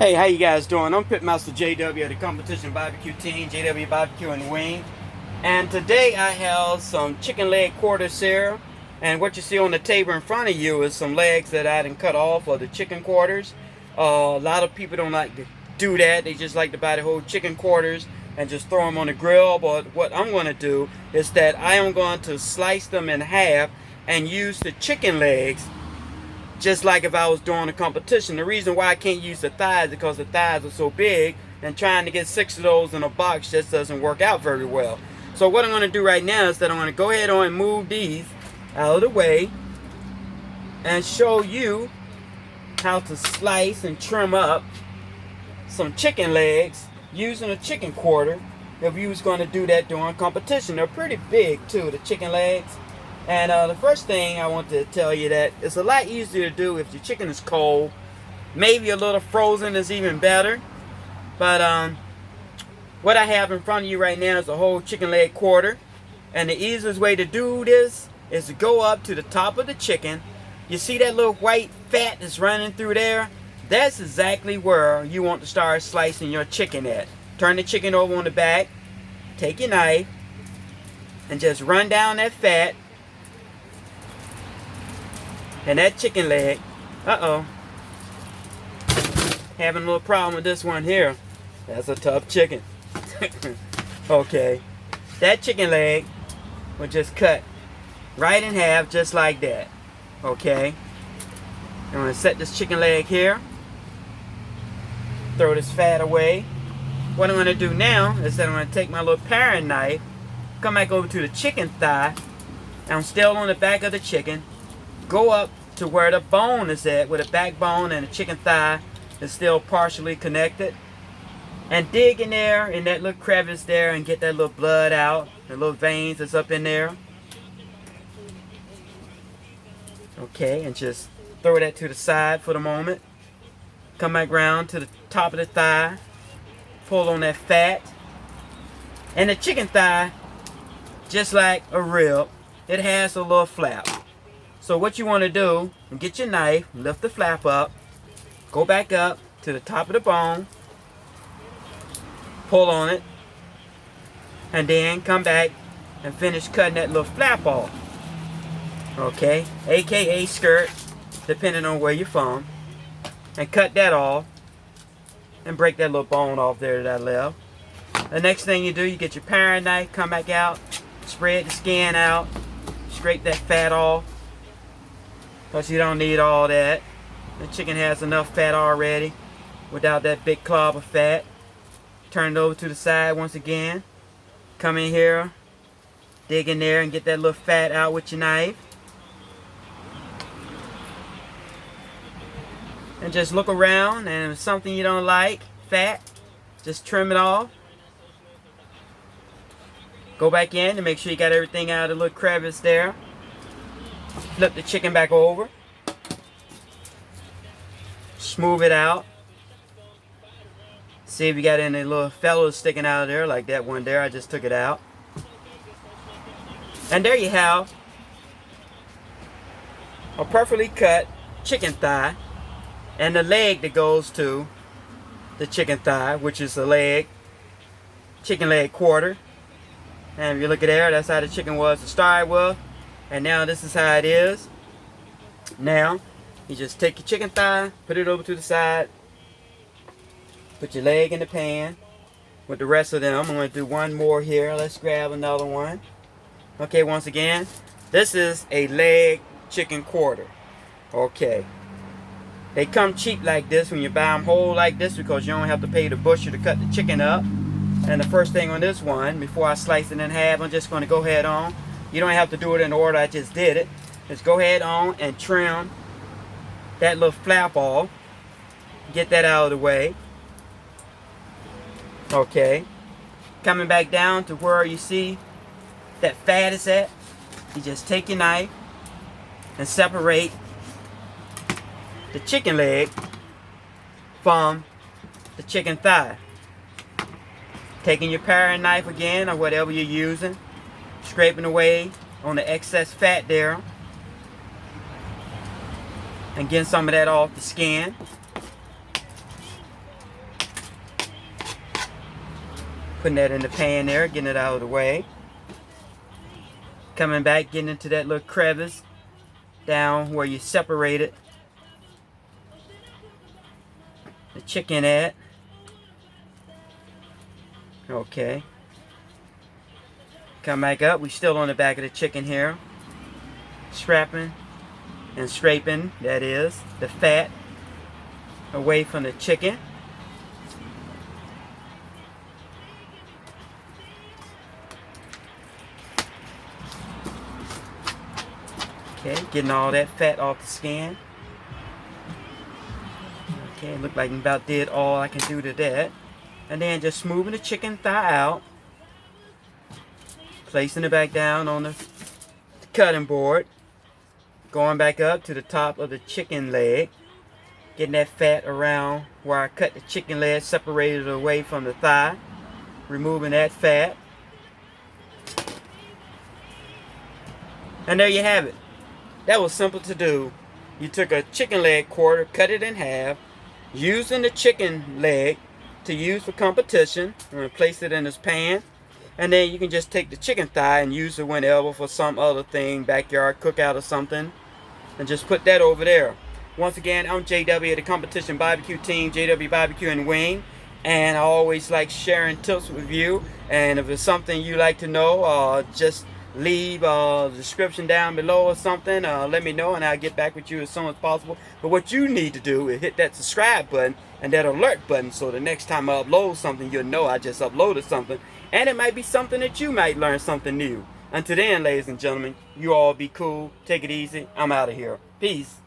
Hey, how you guys doing? I'm Pitmaster JW of the competition barbecue team, JW Barbecue and Wing. And today I have some chicken leg quarters here. And what you see on the table in front of you is some legs that I done cut off of the chicken quarters. A lot of people don't like to do that. They just like to buy the whole chicken quarters and just throw them on the grill. But what I'm going to do is that I am going to slice them in half and use the chicken legs just like if I was doing a competition. The reason why I can't use the thighs is because the thighs are so big, and trying to get 6 of those in a box just doesn't work out very well. So what I'm going to do right now is that I'm going to go ahead on and move these out of the way and show you how to slice and trim up some chicken legs using a chicken quarter if you was going to do that during competition. They're pretty big too, the chicken legs. And the first thing I want to tell you that it's a lot easier to do if your chicken is cold. Maybe a little frozen is even better. But what I have in front of you right now is a whole chicken leg quarter. And the easiest way to do this is to go up to the top of the chicken. You see that little white fat that's running through there? That's exactly where you want to start slicing your chicken at. Turn the chicken over on the back. Take your knife and just run down that fat. And that chicken leg, having a little problem with this one here. That's a tough chicken. Okay, that chicken leg will just cut right in half just like that. Okay, I'm going to set this chicken leg here. Throw this fat away. What I'm going to do now is that I'm going to take my little paring knife, come back over to the chicken thigh. I'm still on the back of the chicken. Go up to where the bone is at, where the backbone and the chicken thigh is still partially connected, and dig in there in that little crevice there and get that little blood out, the little veins that's up in there. Okay, and just throw that to the side for the moment. Come back around to the top of the thigh, pull on that fat, and the chicken thigh, just like a rib, it has a little flap. So what you want to do, get your knife, lift the flap up, go back up to the top of the bone, pull on it, and then come back and finish cutting that little flap off. Okay, aka skirt, depending on where you're from. And cut that off and break that little bone off there that I left. The next thing you do, you get your paring knife, come back out, spread the skin out, scrape that fat off. Because you don't need all that. The chicken has enough fat already without that big clob of fat. Turn it over to the side once again. Come in here, dig in there and get that little fat out with your knife. And just look around, and if it's something you don't like, fat, just trim it off. Go back in to make sure you got everything out of the little crevice there. Flip the chicken back over. Smooth it out. See if you got any little fellows sticking out of there, like that one there. I just took it out. And there you have a perfectly cut chicken thigh, and the leg that goes to the chicken thigh, which is the leg, chicken leg quarter. And if you look at there, that's how the chicken was to start with. And now this is how it is. Now, you just take your chicken thigh, put it over to the side, put your leg in the pan with the rest of them. I'm going to do one more here. Let's grab another one. Okay, once again, this is a leg chicken quarter. Okay. They come cheap like this when you buy them whole like this, because you don't have to pay the butcher to cut the chicken up. And the first thing on this one, before I slice it in half, I'm just going to go ahead on. You don't have to do it in the order I just did it. Just go ahead on and trim that little flap off. Get that out of the way. Okay. Coming back down to where you see that fat is at, you just take your knife and separate the chicken leg from the chicken thigh. Taking your paring knife again, or whatever you're using, scraping away on the excess fat there and getting some of that off the skin. Putting that in the pan there, getting it out of the way. Coming back, getting into that little crevice down where you separated the chicken at. Okay. Come back up. We still on the back of the chicken here. Scraping and scraping, that is, the fat away from the chicken. Okay, getting all that fat off the skin. Okay, look like I about did all I can do to that. And then just smoothing the chicken thigh out. Placing it back down on the cutting board. Going back up to the top of the chicken leg. Getting that fat around where I cut the chicken leg, separated away from the thigh. Removing that fat. And there you have it. That was simple to do. You took a chicken leg quarter, cut it in half, using the chicken leg to use for competition. I'm going to place it in this pan. And then you can just take the chicken thigh and use it whenever for some other thing, backyard cookout or something. And just put that over there. Once again, I'm JW, the competition barbecue team, JW Barbecue and Wing. And I always like sharing tips with you. And if there's something you like to know, just leave a description down below or something. Let me know and I'll get back with you as soon as possible. But what you need to do is hit that subscribe button and that alert button, so the next time I upload something, you'll know I just uploaded something. And it might be something that you might learn something new. Until then, ladies and gentlemen, you all be cool. Take it easy. I'm out of here. Peace.